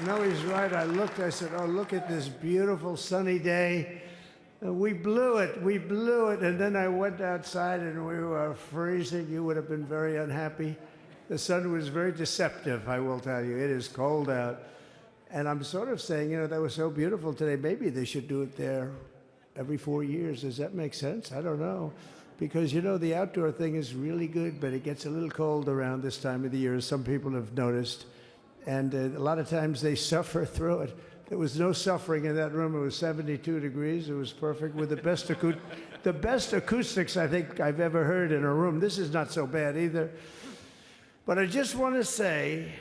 No, he's right. I said, oh, look at this beautiful sunny day. We blew it, and then I went outside and we were freezing. You would have been very unhappy. The sun was very deceptive, I will tell you. It is cold out. And I'm sort of saying, that was so beautiful today. Maybe they should do it there every 4 years. Does that make sense? I don't know. Because, the outdoor thing is really good, but it gets a little cold around this time of the year, as some people have noticed. And a lot of times they suffer through it. There was no suffering in that room. It was 72 degrees. It was perfect with the best acoustics I think I've ever heard in a room. This is not so bad either. But I just want to say,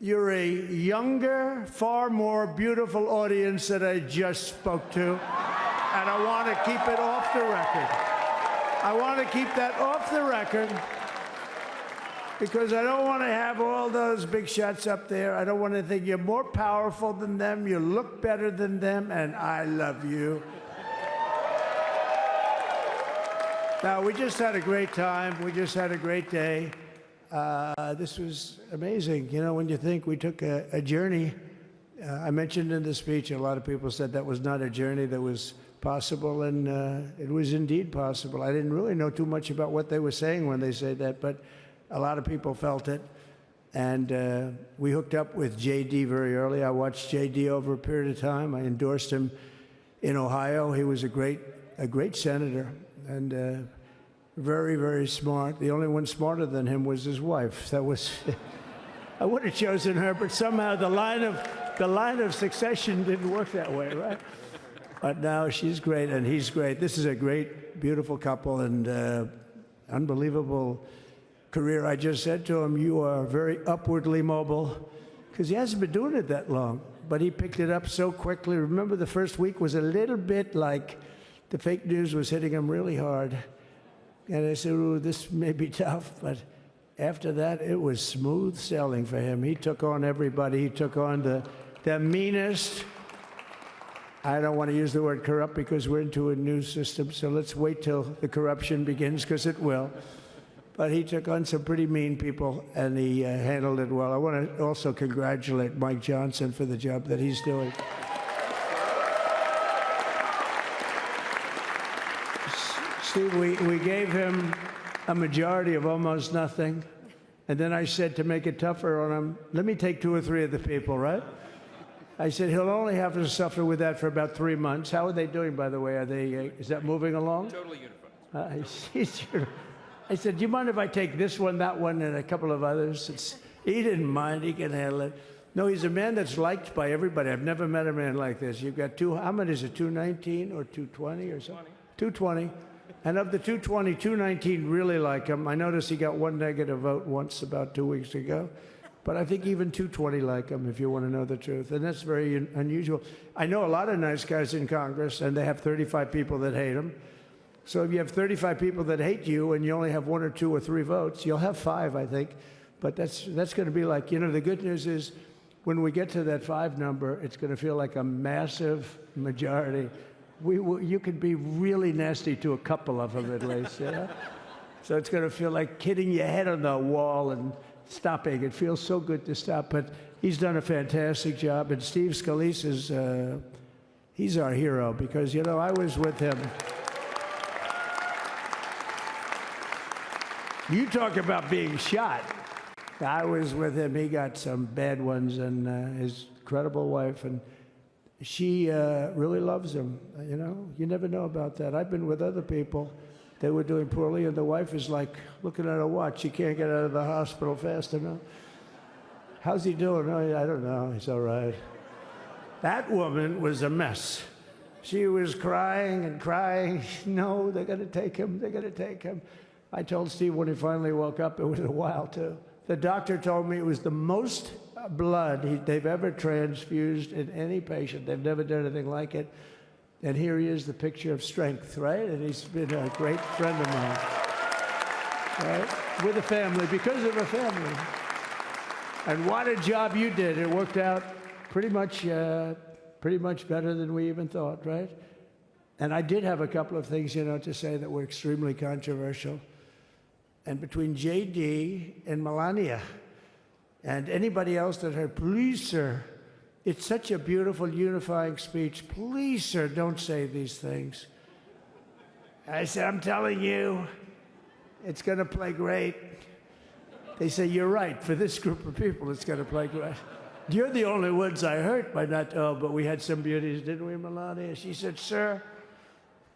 you're a younger, far more beautiful audience that I just spoke to. And I want to keep it off the record. I want to keep that off the record because I don't want to have all those big shots up there. I don't want to think you're more powerful than them, you look better than them, and I love you. Now, we just had a great time. We just had a great day. This was amazing. When you think we took a journey, I mentioned in the speech, a lot of people said that was not a journey that was possible, and it was indeed possible. I didn't really know too much about what they were saying when they said that, but a lot of people felt it. And we hooked up with J.D. very early. I watched J.D. over a period of time. I endorsed him in Ohio. He was a great senator and very, very smart. The only one smarter than him was his wife. That was, I would have chosen her, but somehow the line of succession didn't work that way, right? But now she's great and he's great. This is a great, beautiful couple and unbelievable career. I just said to him, you are very upwardly mobile, because he hasn't been doing it that long, but he picked it up so quickly. Remember, the first week was a little bit like the fake news was hitting him really hard. And I said, ooh, this may be tough, but after that, it was smooth sailing for him. He took on everybody. He took on the meanest. I don't want to use the word corrupt because we're into a new system, so let's wait till the corruption begins, because it will. But he took on some pretty mean people, and he handled it well. I want to also congratulate Mike Johnson for the job that he's doing. Steve, we gave him a majority of almost nothing, and then I said to make it tougher on him, let me take 2 or 3 of the people, right? I said he'll only have to suffer with that for about 3 months. How are they doing, by the way? Is that moving along? Totally unified. I said, do you mind if I take this one, that one, and a couple of others? He didn't mind. He can handle it. No, he's a man that's liked by everybody. I've never met a man like this. You've got how many is it, 219 or 220 or something? 220. And of the 220, 219 really like him. I noticed he got 1 negative vote once about 2 weeks ago. But I think even 220 like him, if you want to know the truth. And that's very unusual. I know a lot of nice guys in Congress, and they have 35 people that hate him. So if you have 35 people that hate you and you only have 1 or 2 or 3 votes, you'll have 5, I think. But that's going to be like, the good news is when we get to that 5 number, it's going to feel like a massive majority. You could be really nasty to a couple of them at least, So it's going to feel like hitting your head on the wall and stopping. It feels so good to stop, but he's done a fantastic job. And Steve Scalise is, he's our hero because, I was with him. You talk about being shot. I was with him. He got some bad ones, and his incredible wife, and she really loves him. You never know about that. I've been with other people that were doing poorly, and the wife is like looking at her watch. She can't get out of the hospital fast enough. How's he doing? Oh, I don't know. He's all right. That woman was a mess. She was crying and crying. No, they're going to take him. They're going to take him. I told Steve when he finally woke up, it was a while, too. The doctor told me it was the most blood they've ever transfused in any patient. They've never done anything like it. And here he is, the picture of strength, right? And he's been a great friend of mine, right? With a family, because of a family. And what a job you did. It worked out pretty much better than we even thought, right? And I did have a couple of things, to say that were extremely controversial. And between J.D. and Melania and anybody else that heard, please, sir, It's such a beautiful, unifying speech. Please, sir, don't say these things. I said, I'm telling you, it's going to play great. They say, you're right. For this group of people, it's going to play great. You're the only ones I hurt by not, oh, but we had some beauties, didn't we, Melania? She said, sir,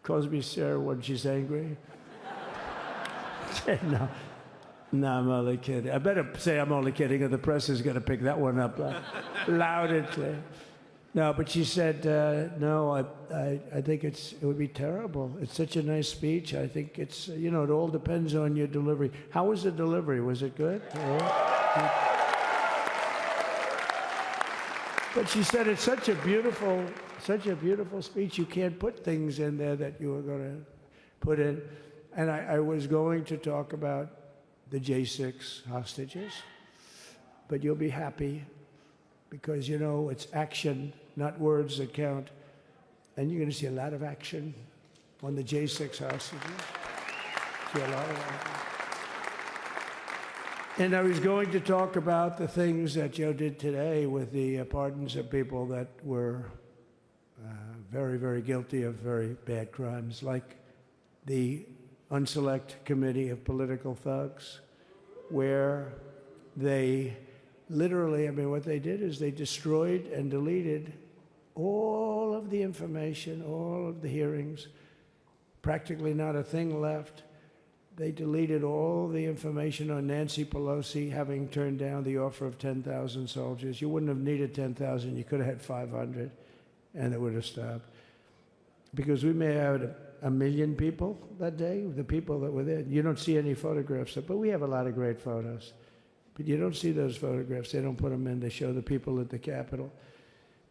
calls me sir when she's angry. No. No, I'm only kidding. I better say I'm only kidding, or the press is going to pick that one up loud and clear. No, but she said, no, I think it would be terrible. It's such a nice speech. I think it's, it all depends on your delivery. How was the delivery? Was it good? But she said it's such a beautiful speech. You can't put things in there that you were going to put in. And I was going to talk about the J6 hostages, but you'll be happy because, it's action, not words that count. And you're going to see a lot of action on the J6 hostages. See a lot of action. And I was going to talk about the things that Joe did today with the pardons of people that were very, very guilty of very bad crimes, like the Unselect Committee of Political Thugs, where they literally, what they did is they destroyed and deleted all of the information, all of the hearings, practically not a thing left. They deleted all the information on Nancy Pelosi having turned down the offer of 10,000 soldiers. You wouldn't have needed 10,000. You could have had 500, and it would have stopped. Because we may have had 1 million people that day, the people that were there. You don't see any photographs, but we have a lot of great photos. But you don't see those photographs. They don't put them in. They show the people at the Capitol.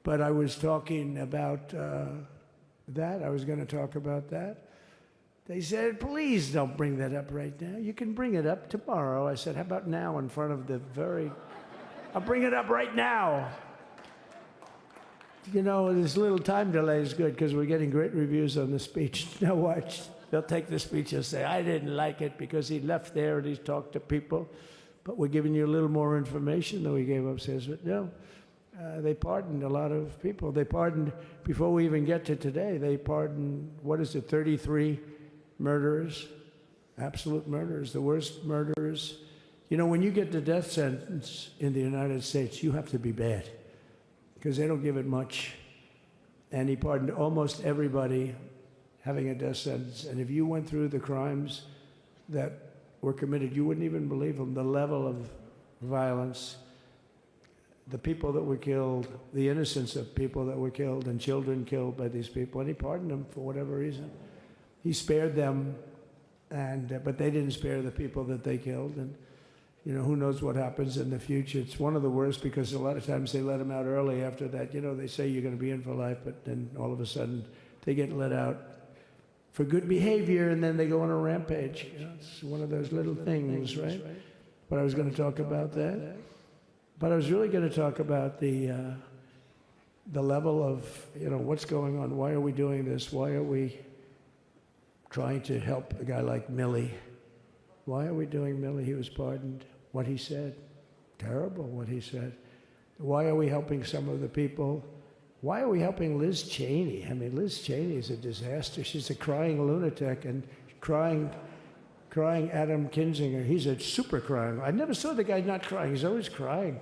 But I was talking about that. I was going to talk about that. They said, please don't bring that up right now. You can bring it up tomorrow. I said, how about now in front of the I'll bring it up right now. This little time delay is good because we're getting great reviews on the speech. Now watch. They'll take the speech and say, I didn't like it because he left there and he's talked to people. But we're giving you a little more information than we gave upstairs. But no, they pardoned a lot of people. They pardoned, before we even get to today, they pardoned, 33 murderers, absolute murderers, the worst murderers. When you get the death sentence in the United States, you have to be bad because they don't give it much. And he pardoned almost everybody having a death sentence. And if you went through the crimes that were committed, you wouldn't even believe them, the level of violence, the people that were killed, the innocence of people that were killed, and children killed by these people. And he pardoned them for whatever reason. He spared them, but they didn't spare the people that they killed. And, who knows what happens in the future. It's one of the worst because a lot of times they let them out early after that. They say you're going to be in for life, but then all of a sudden they get let out for good behavior, and then they go on a rampage. It's one of those little things, right? But I was going to talk about that. But I was really going to talk about the level of, what's going on. Why are we doing this? Why are we trying to help a guy like Milley? Why are we doing Milley? He was pardoned. What he said, terrible what he said. Why are we helping some of the people? Why are we helping Liz Cheney? Liz Cheney is a disaster. She's a crying lunatic and crying Adam Kinzinger. He's a super crying. I never saw the guy not crying. He's always crying.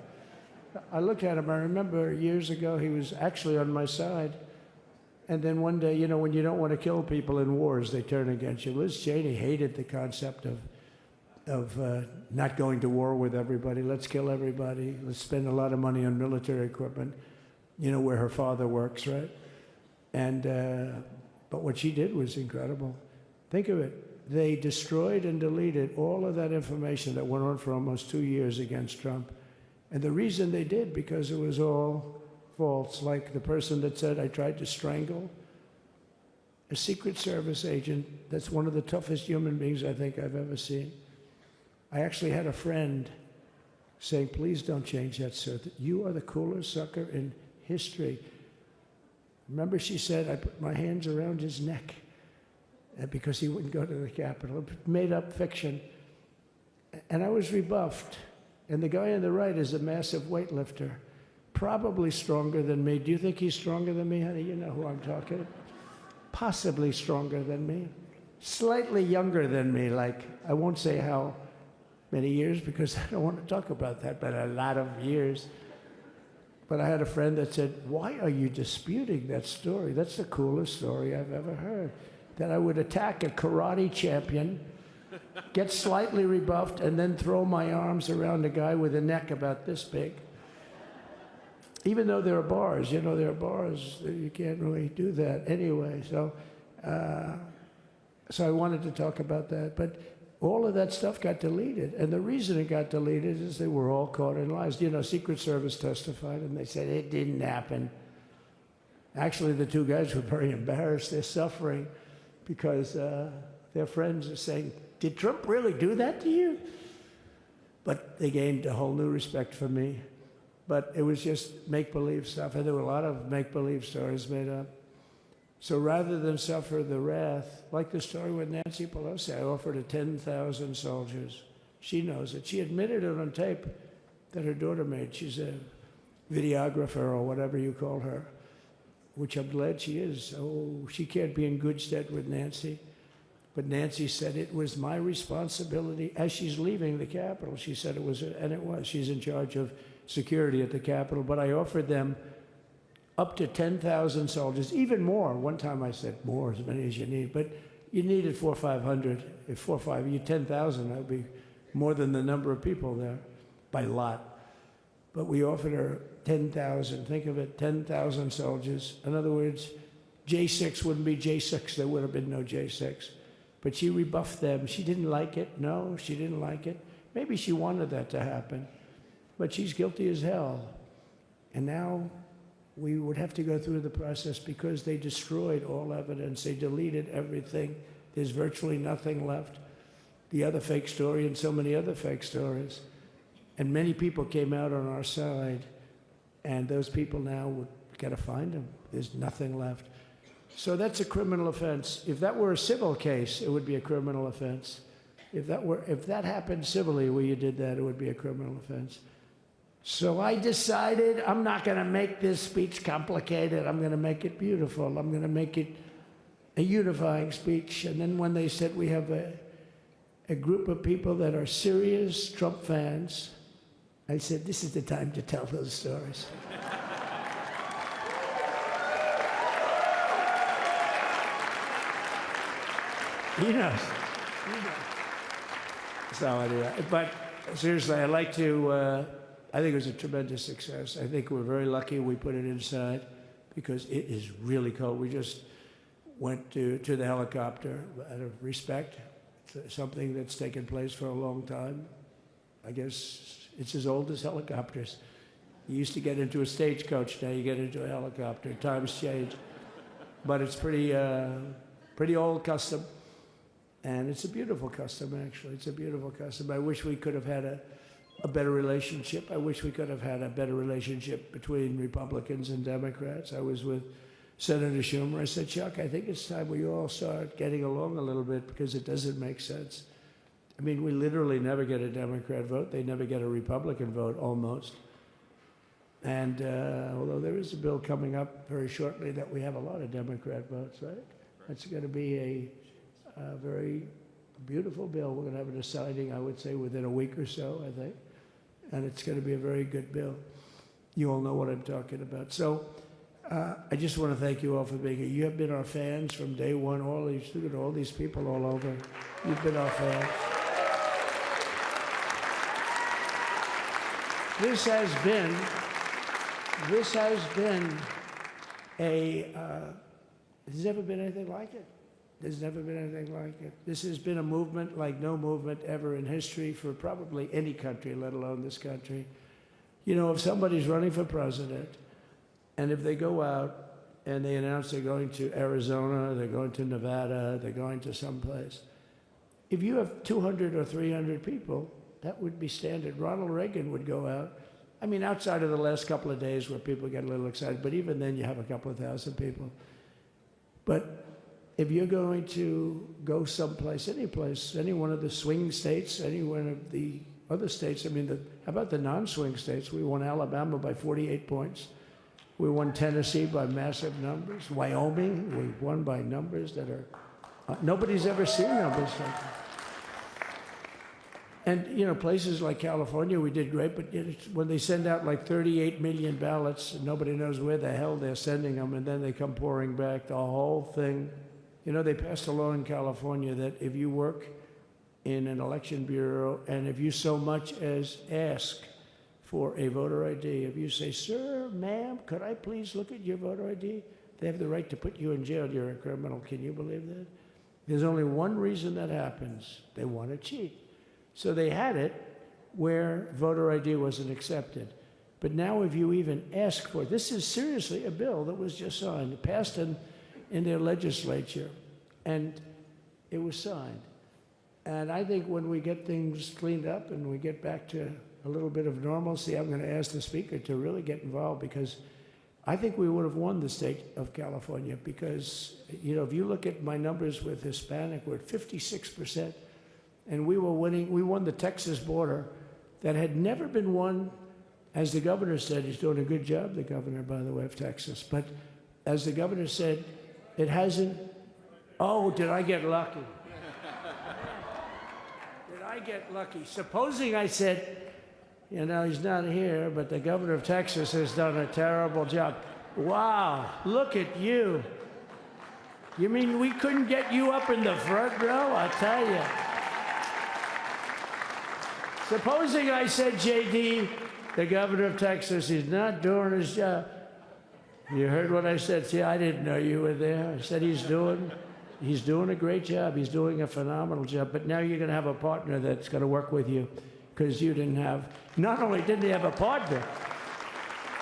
I looked at him. I remember years ago he was actually on my side. And then one day, when you don't want to kill people in wars, they turn against you. Liz Cheney hated the concept of not going to war with everybody. Let's kill everybody. Let's spend a lot of money on military equipment, where her father works, right? And but what she did was incredible. Think of it. They destroyed and deleted all of that information that went on for almost 2 years against Trump. And the reason they did, because it was all false. Like the person that said, I tried to strangle a Secret Service agent. That's one of the toughest human beings I think I've ever seen. I actually had a friend saying, please don't change that, sir. You are the coolest sucker in history. Remember, she said, I put my hands around his neck because he wouldn't go to the Capitol. Made up fiction. And I was rebuffed. And the guy on the right is a massive weightlifter. probably stronger than me. Do you think he's stronger than me, honey? You know who I'm talking about. Possibly stronger than me. Slightly younger than me, like, I won't say how many years because I don't want to talk about that, but a lot of years. But I had a friend that said, why are you disputing that story? That's the coolest story I've ever heard. That I would attack a karate champion, get slightly rebuffed, and then throw my arms around a guy with a neck about this big. Even though there are bars, you know, there are bars, you can't really do that anyway. So I wanted to talk about that. But all of that stuff got deleted. And the reason it got deleted is they were all caught in lies. You know, Secret Service testified, and they said it didn't happen. Actually, the two guys were very embarrassed. They're suffering because their friends are saying, did Trump really do that to you? But they gained a whole new respect for me. But it was just make-believe stuff, and there were a lot of make-believe stories made up. So rather than suffer the wrath, like the story with Nancy Pelosi, I offered her 10,000 soldiers. She knows it. She admitted it on tape that her daughter made. She's a videographer or whatever you call her, which I'm glad she is. Oh, she can't be in good stead with Nancy. But Nancy said it was my responsibility. As she's leaving the Capitol, she said it was, and it was. She's in charge of security at the Capitol. But I offered them up to 10,000 soldiers, even more. One time I said more, as many as you need. But you needed 400 or 500. If 4 or 5, you 10,000, that would be more than the number of people there by lot. But we offered her 10,000. Think of it, 10,000 soldiers. In other words, J6 wouldn't be J6. There would have been no J6. But she rebuffed them. She didn't like it. No, she didn't like it. Maybe she wanted that to happen. But she's guilty as hell. And now we would have to go through the process because they destroyed all evidence. They deleted everything. There's virtually nothing left. The other fake story and so many other fake stories. And many people came out on our side. And those people now, we've got to find them. There's nothing left. So that's a criminal offense. If that were a civil case, it would be a criminal offense. If that happened civilly where you did that, it would be a criminal offense. So I decided I'm not going to make this speech complicated. I'm going to make it beautiful. I'm going to make it a unifying speech. And then when they said we have a group of people that are serious Trump fans, I said, this is the time to tell those stories. He knows. So anyway, but seriously, I'd like to, I think it was a tremendous success. I think we're very lucky we put it inside because it is really cold. We just went to the helicopter out of respect. It's something that's taken place for a long time. I guess it's as old as helicopters. You used to get into a stagecoach, now you get into a helicopter. Times change. But it's pretty old custom. And it's a beautiful custom, actually. It's a beautiful custom. I wish we could have had a better relationship. I wish we could have had a better relationship between Republicans and Democrats. I was with Senator Schumer. I said, Chuck, I think it's time we all start getting along a little bit because it doesn't make sense. I mean, we literally never get a Democrat vote. They never get a Republican vote, almost. And although there is a bill coming up very shortly that we have a lot of Democrat votes, right? That's going to be a very beautiful bill. We're going to have a signing, I would say, within a week or so, I think. And it's going to be a very good bill. You all know what I'm talking about. So I just want to thank you all for being here. You have been our fans from day one. All these people all over. You've been our fans. This has been there's never been anything like it. There's never been anything like it. This has been a movement like no movement ever in history for probably any country, let alone this country. You know, if somebody's running for president, and if they go out and they announce they're going to Arizona, they're going to Nevada, they're going to someplace, if you have 200 or 300 people, that would be standard. Ronald Reagan would go out. I mean, outside of the last couple of days where people get a little excited, but even then you have a couple of thousand people. But if you're going to go someplace, any place, any one of the swing states, any one of the other states, I mean, how about the non-swing states? We won Alabama by 48 points. We won Tennessee by massive numbers. Wyoming, we won by numbers that are, nobody's ever seen numbers like that. And, you know, places like California, we did great, but when they send out like 38 million ballots, and nobody knows where the hell they're sending them, and then they come pouring back, the whole thing. You know, they passed a law in California that if you work in an election bureau, and if you so much as ask for a voter ID, if you say, sir, ma'am, could I please look at your voter ID? They have the right to put you in jail. You're a criminal. Can you believe that? There's only one reason that happens. They want to cheat. So they had it where voter ID wasn't accepted. But now if you even ask for it, this is seriously a bill that was just signed, passed in their legislature, and it was signed. And I think when we get things cleaned up and we get back to a little bit of normalcy, I'm going to ask the speaker to really get involved, because I think we would have won the state of California, because, you know, if you look at my numbers with Hispanic, we're at 56%. And we were winning. We won the Texas border that had never been won. As the governor said, he's doing a good job, the governor, by the way, of Texas. But as the governor said, it hasn't. Oh, did I get lucky? Did I get lucky? Supposing I said, you know, he's not here, but the governor of Texas has done a terrible job. Wow, look at you. You mean we couldn't get you up in the front row? I'll tell you. Supposing I said, JD, the governor of Texas, is not doing his job. You heard what I said. See, I didn't know you were there. I said he's doing a great job. He's doing a phenomenal job. But now you're going to have a partner that's going to work with you, because you didn't have, not only didn't he have a partner,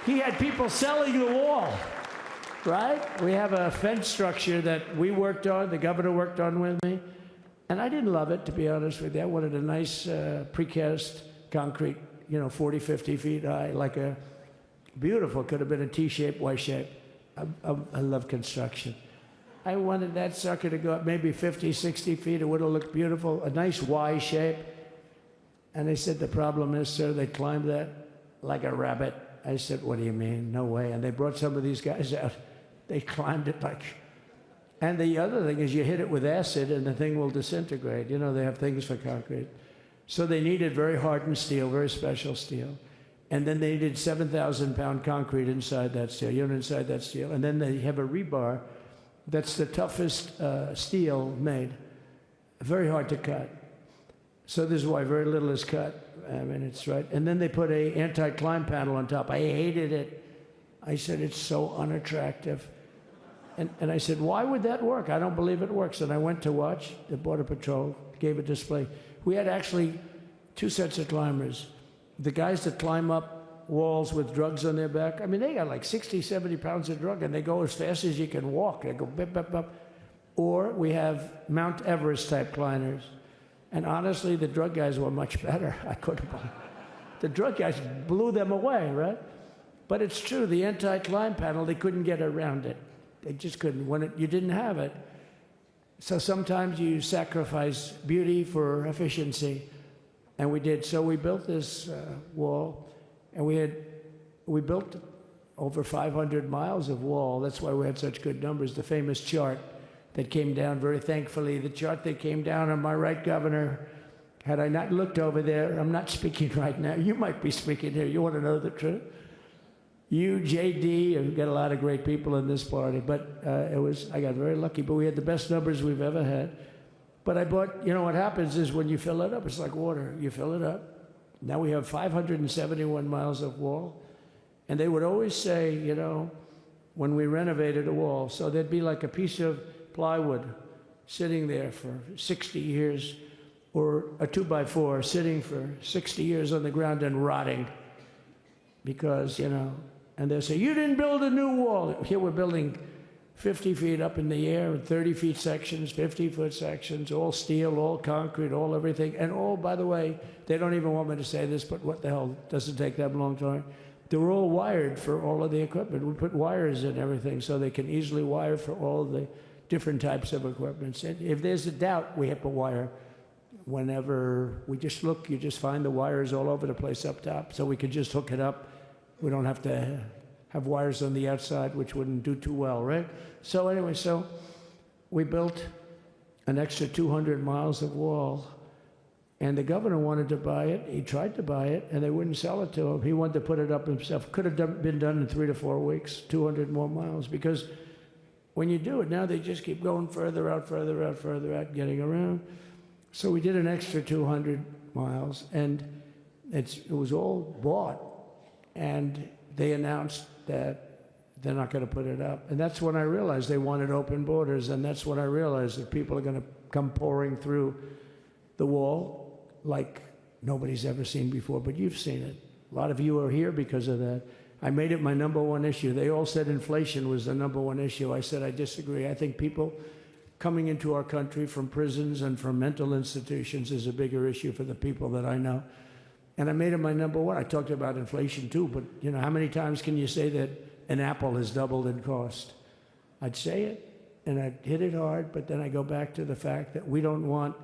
he had people selling the wall, right? We have a fence structure that we worked on, the governor worked on with me. And I didn't love it, to be honest with you. I wanted a nice precast concrete, you know, 40, 50 feet high, like a beautiful, could have been a T-shape, Y-shape. I love construction. I wanted that sucker to go up maybe 50, 60 feet. It would have looked beautiful, a nice Y shape. And they said, the problem is, sir, they climbed that like a rabbit. I said, what do you mean? No way. And they brought some of these guys out. They climbed it like... And the other thing is you hit it with acid and the thing will disintegrate. You know, they have things for concrete. So they needed very hardened steel, very special steel. And then they needed 7,000-pound concrete inside that steel, inside that steel. And then they have a rebar that's the toughest steel made. Very hard to cut. So this is why very little is cut. I mean, it's right. And then they put a anti-climb panel on top. I hated it. I said, it's so unattractive. And I said, why would that work? I don't believe it works. And I went to watch the Border Patrol, gave a display. We had actually two sets of climbers. The guys that climb up walls with drugs on their back, I mean, they got like 60, 70 pounds of drug, and they go as fast as you can walk. They go bip, bip, bip. Or we have Mount Everest type climbers. And honestly, the drug guys were much better. I couldn't believe it. The drug guys blew them away, right? But it's true, the anti-climb panel, they couldn't get around it. They just couldn't. When you didn't have it. So sometimes you sacrifice beauty for efficiency. And we did. So we built this wall, and we built over 500 miles of wall. That's why we had such good numbers. The famous chart that came down, very thankfully, the chart that came down on my right, Governor, had I not looked over there, I'm not speaking right now. You might be speaking here. You want to know the truth? You, JD, you've got a lot of great people in this party, but I got very lucky, but we had the best numbers we've ever had. But I bought, you know what happens is when you fill it up, it's like water. You fill it up. Now we have 571 miles of wall. And they would always say, you know, when we renovated a wall, so there'd be like a piece of plywood sitting there for 60 years, or a 2x4 sitting for 60 years on the ground and rotting. Because, you know, and they'll say, you didn't build a new wall. Here we're building 50 feet up in the air, 30 feet sections, 50-foot sections, all steel, all concrete, all everything. And all, by the way, they don't even want me to say this, but what the hell, doesn't take that long time. They're all wired for all of the equipment. We put wires in everything so they can easily wire for all the different types of equipment. And if there's a doubt, we have to wire. whenever we just look, you just find the wires all over the place up top, so we could just hook it up. We don't have to have wires on the outside, which wouldn't do too well, right? So anyway, so we built an extra 200 miles of wall, and the governor wanted to buy it. He tried to buy it, and they wouldn't sell it to him. He wanted to put it up himself. Could have been done in 3 to 4 weeks, 200 more miles, because when you do it now, they just keep going further out, further out, further out, getting around. So we did an extra 200 miles, and it was all bought, and they announced that they're not going to put it up. And that's when I realized they wanted open borders, and that's when I realized that people are going to come pouring through the wall like nobody's ever seen before, but you've seen it. A lot of you are here because of that. I made it my #1 issue. They all said inflation was the #1 issue. I said I disagree. I think people coming into our country from prisons and from mental institutions is a bigger issue for the people that I know. And I made it my #1. I talked about inflation too, but you know, how many times can you say that an apple has doubled in cost? I'd say it, and I'd hit it hard, but then I go back to the fact that we don't want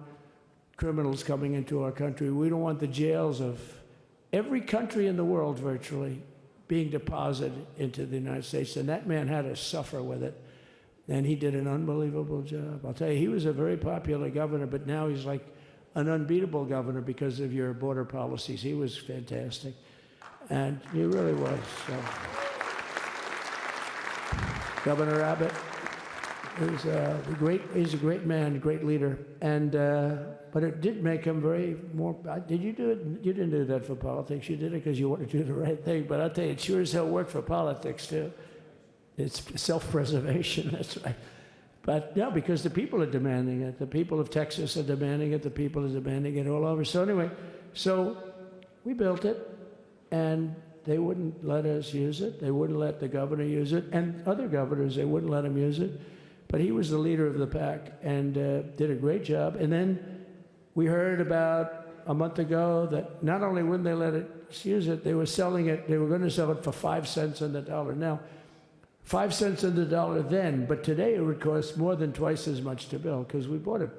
criminals coming into our country. We don't want the jails of every country in the world virtually being deposited into the United States, and that man had to suffer with it. And he did an unbelievable job. I'll tell you, he was a very popular governor, but now he's like an unbeatable governor because of your border policies. He was fantastic. And he really was. So. Governor Abbott is he's a great man, great leader. And but it did make him very more. Did you do it? You didn't do that for politics. You did it because you wanted to do the right thing. But I'll tell you, it sure as hell worked for politics too. It's self-preservation, that's right. But no, because the people are demanding it. The people of Texas are demanding it. The people are demanding it all over. So anyway, so we built it, and they wouldn't let us use it. They wouldn't let the governor use it. And other governors, they wouldn't let him use it. But he was the leader of the pack and did a great job. And then we heard about a month ago that not only wouldn't they let us use it, they were selling it. They were going to sell it for 5 cents on the dollar. Now, 5 cents on the dollar then, but today it would cost more than twice as much to build because we bought it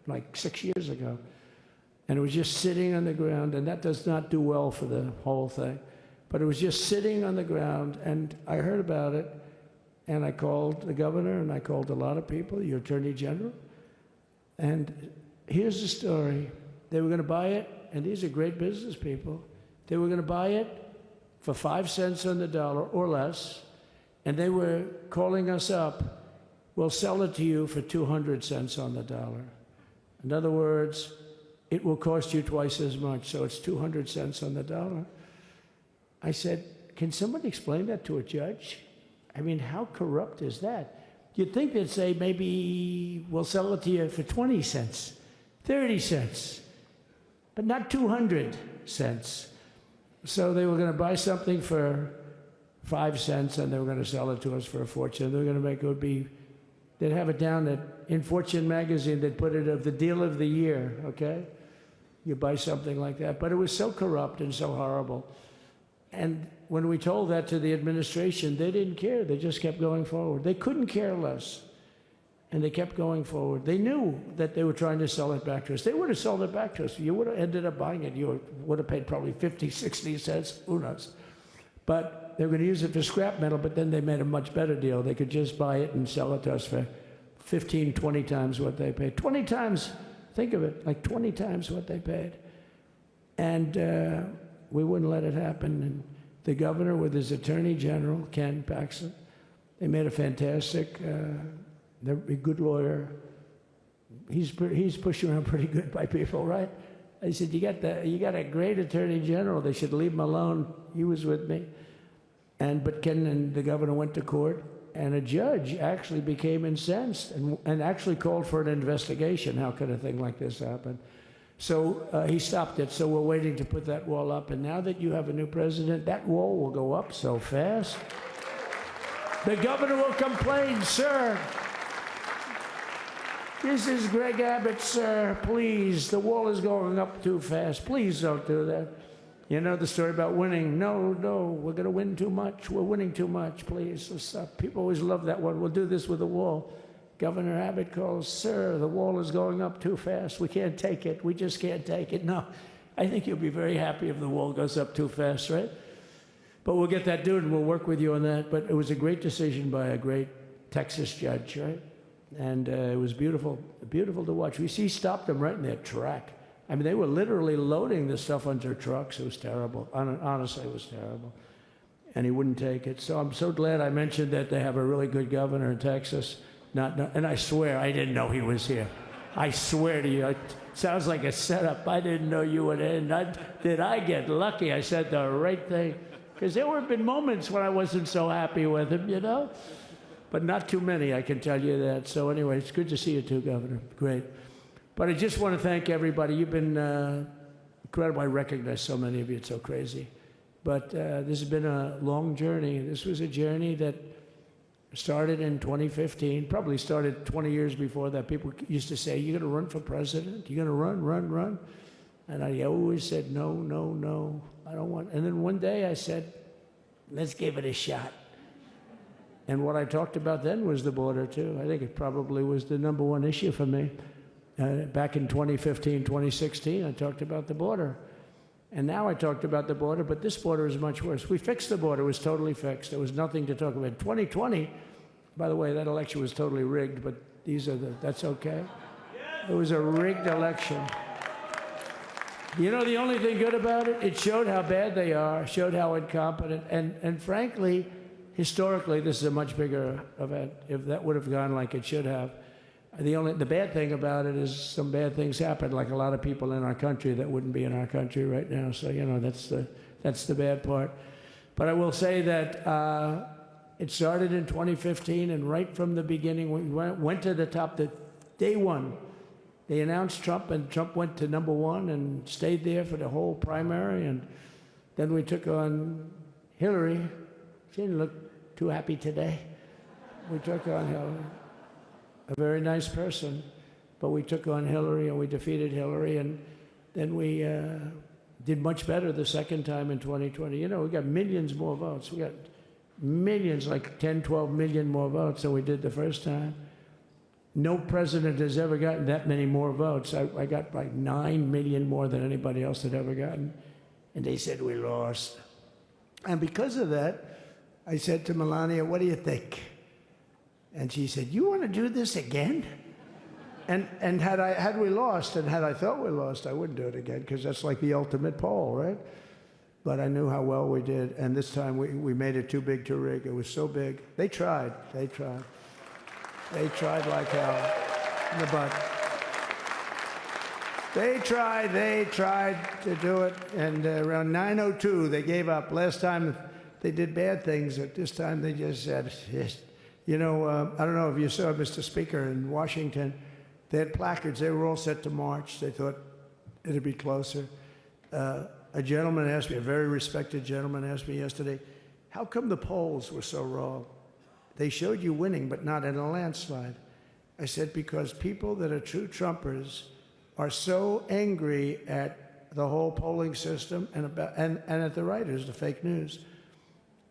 like 6 years ago. And it was just sitting on the ground, and that does not do well for the whole thing. But it was just sitting on the ground, and I heard about it, and I called the governor, and I called a lot of people, your attorney general. And here's the story. They were going to buy it, and these are great business people. They were going to buy it for 5 cents on the dollar or less. And they were calling us up, we'll sell it to you for 200 cents on the dollar. In other words, it will cost you twice as much, so it's 200 cents on the dollar. I said, can somebody explain that to a judge? I mean, how corrupt is that? You'd think they'd say, maybe we'll sell it to you for 20 cents, 30 cents, but not 200 cents. So they were going to buy something for 5 cents, and they were going to sell it to us for a fortune. They were going to make it would be, they'd have it down that in Fortune magazine, they'd put it of the deal of the year, okay? You buy something like that. But it was so corrupt and so horrible. And when we told that to the administration, they didn't care. They just kept going forward. They couldn't care less. And they kept going forward. They knew that they were trying to sell it back to us. They would have sold it back to us. You would have ended up buying it. You would have paid probably 50, 60 cents, who knows. But they were going to use it for scrap metal, but then they made a much better deal. They could just buy it and sell it to us for 15, 20 times what they paid. 20 times, think of it, like 20 times what they paid. And we wouldn't let it happen. And the governor with his attorney general, Ken Paxton, they made a fantastic, they're a good lawyer. He's pushed around pretty good by people, right? I said, you got a great attorney general. They should leave him alone. He was with me. But Ken and the governor went to court, and a judge actually became incensed and actually called for an investigation. How could a thing like this happen? So he stopped it. So we're waiting to put that wall up. And now that you have a new president, that wall will go up so fast. The governor will complain, sir. This is Greg Abbott, sir. Please, the wall is going up too fast. Please don't do that. You know the story about winning. No, we're going to win too much. We're winning too much. Please, let's stop. People always love that one. We'll do this with the wall. Governor Abbott calls, "Sir, the wall is going up too fast. We can't take it. We just can't take it." No, I think you'll be very happy if the wall goes up too fast, right? But we'll get that done, and we'll work with you on that. But it was a great decision by a great Texas judge, right? And it was beautiful, beautiful to watch. He stopped them right in their track. I mean, they were literally loading the stuff onto trucks. It was terrible. Honestly, it was terrible. And he wouldn't take it. So I'm so glad I mentioned that they have a really good governor in Texas. And I swear, I didn't know he was here. I swear to you, it sounds like a setup. I didn't know you would end. Did I get lucky? I said the right thing. Because there have been moments when I wasn't so happy with him, you know? But not too many, I can tell you that. So anyway, it's good to see you too, Governor. Great. But I just want to thank everybody. You've been incredible. I recognize so many of you. It's so crazy. But this has been a long journey. This was a journey that started in 2015, probably started 20 years before that. People used to say, "You're going to run for president? You're going to run?" And I always said, no, I don't want. And then one day I said, let's give it a shot. And what I talked about then was the border, too. I think it probably was the #1 issue for me. Back in 2015, 2016, I talked about the border. And now I talked about the border, but this border is much worse. We fixed the border. It was totally fixed. There was nothing to talk about. 2020, by the way, that election was totally rigged, but that's okay. It was a rigged election. You know the only thing good about it? It showed how bad they are, showed how incompetent, and frankly, historically, this is a much bigger event. If that would have gone like it should have, the bad thing about it is some bad things happen, like a lot of people in our country that wouldn't be in our country right now. So you know that's the bad part. But I will say that it started in 2015, and right from the beginning, we went to the top. Day one, they announced Trump, and Trump went to #1 and stayed there for the whole primary. And then we took on Hillary. She didn't look too happy today. We took on Hillary. A very nice person, but we took on Hillary and we defeated Hillary, and then we did much better the second time in 2020. You know, we got millions more votes. We got millions, like 10, 12 million more votes than we did the first time. No president has ever gotten that many more votes. I got like 9 million more than anybody else had ever gotten, and they said we lost. And because of that, I said to Melania, "What do you think?" And she said, "You want to do this again?" And had we lost, and had I thought we lost, I wouldn't do it again, because that's like the ultimate poll, right? But I knew how well we did, and this time we made it too big to rig. It was so big. They tried like hell in the butt. They tried to do it, and around 9:02 they gave up. Last time they did bad things, but this time they just said, yes. You know, I don't know if you saw, Mr. Speaker, in Washington, they had placards. They were all set to march. They thought it'd be closer. A gentleman asked me, a very respected gentleman asked me yesterday, how come the polls were so wrong? They showed you winning, but not in a landslide. I said, because people that are true Trumpers are so angry at the whole polling system and at the writers, the fake news,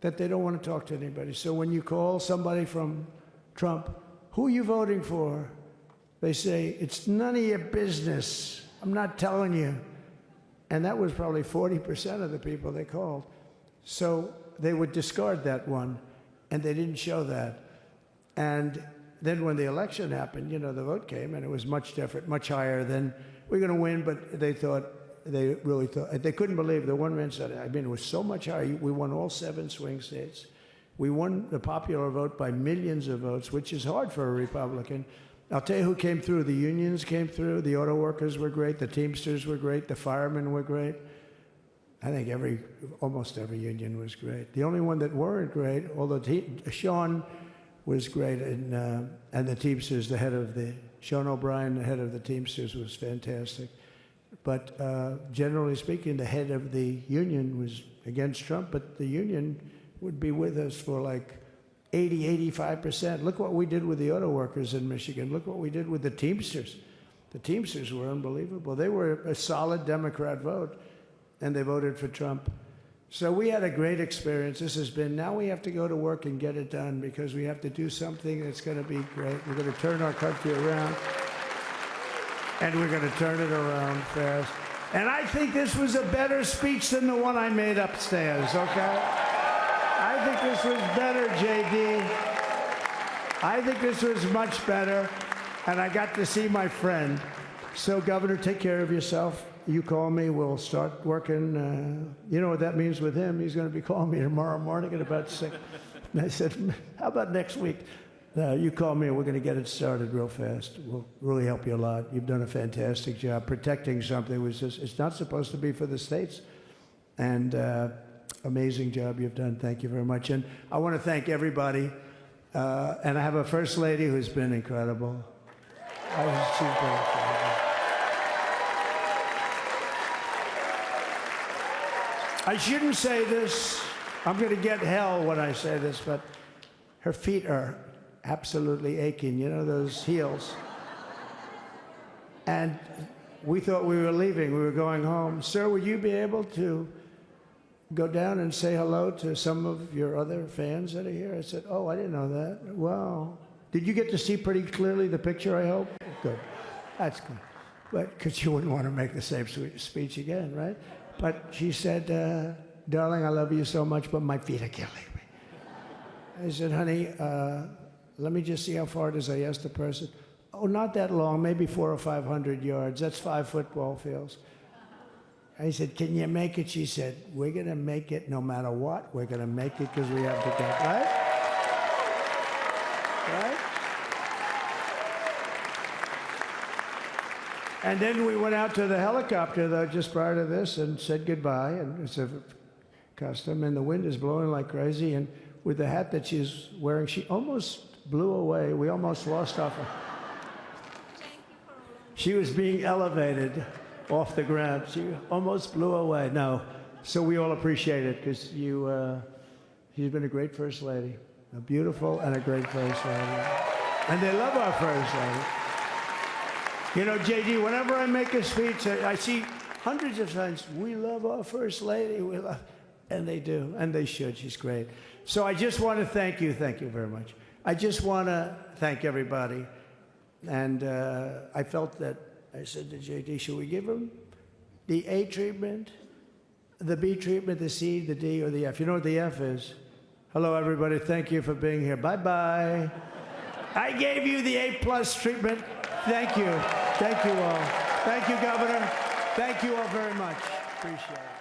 that they don't want to talk to anybody. So when you call somebody from Trump, "Who are you voting for?" They say, "It's none of your business. I'm not telling you." And that was probably 40% of the people they called. So they would discard that one, and they didn't show that. And then when the election happened, you know, the vote came, and it was much different, much higher than, we're going to win, but they really thought, they couldn't believe, the one man said, I mean, it was so much higher. We won all 7 swing states. We won the popular vote by millions of votes, which is hard for a Republican. I'll tell you who came through. The unions came through. The auto workers were great. The Teamsters were great. The firemen were great. I think almost every union was great. The only one that weren't great, although Sean was great, and the Teamsters, Sean O'Brien, the head of the Teamsters, was fantastic. But generally speaking, the head of the union was against Trump, but the union would be with us for like 85%. Look what we did with the auto workers in Michigan. Look what we did with the Teamsters. The Teamsters were unbelievable. They were a solid Democrat vote, and they voted for Trump. So we had a great experience. This has been, now we have to go to work and get it done because we have to do something that's going to be great. We're going to turn our country around, and we're going to turn it around fast. And I think this was a better speech than the one I made upstairs, okay? I think this was better, JD. I think this was much better, and I got to see my friend. So, Governor, take care of yourself. You call me, we'll start working. You know what that means with him? He's going to be calling me tomorrow morning at about 6. And I said, how about next week? You call me and we're going to get it started real fast. We'll really help you a lot. You've done a fantastic job protecting something which is, it's not supposed to be for the states. And amazing job you've done. Thank you very much. And I want to thank everybody. And I have a First Lady who's been incredible. She's been incredible. I shouldn't say this. I'm going to get hell when I say this, but her feet are absolutely aching. You know, those heels. And we thought we were leaving. We were going home. Sir, would you be able to go down and say hello to some of your other fans that are here? I said, oh, I didn't know that. Wow. Did you get to see pretty clearly the picture, I hope? Good. That's good. But because you wouldn't want to make the same speech again, right? But she said, darling, I love you so much, but my feet are killing me. I said, honey, let me just see how far it is. I asked the person. Oh, not that long, maybe 400 or 500 yards. That's 5 football fields. I said, can you make it? She said, we're going to make it no matter what. We're going to make it because we have to go. Right? Right? And then we went out to the helicopter, though, just prior to this and said goodbye. And it's a custom. And the wind is blowing like crazy. And with the hat that she's wearing, she almost blew away. We almost lost off her. She was being elevated off the ground. She almost blew away. No. So we all appreciate it because she's been a great First Lady. A beautiful and a great First Lady. And they love our First Lady. You know, JD, whenever I make a speech, I see hundreds of times, we love our First Lady, we love, and they do, and they should. She's great. So I just want to thank you very much. I just want to thank everybody. And I felt that, I said to JD, should we give him the A treatment, the B treatment, the C, the D, or the F? You know what the F is? Hello, everybody. Thank you for being here. Bye-bye. I gave you the A+ treatment. Thank you. Thank you all. Thank you, Governor. Thank you all very much. Appreciate it.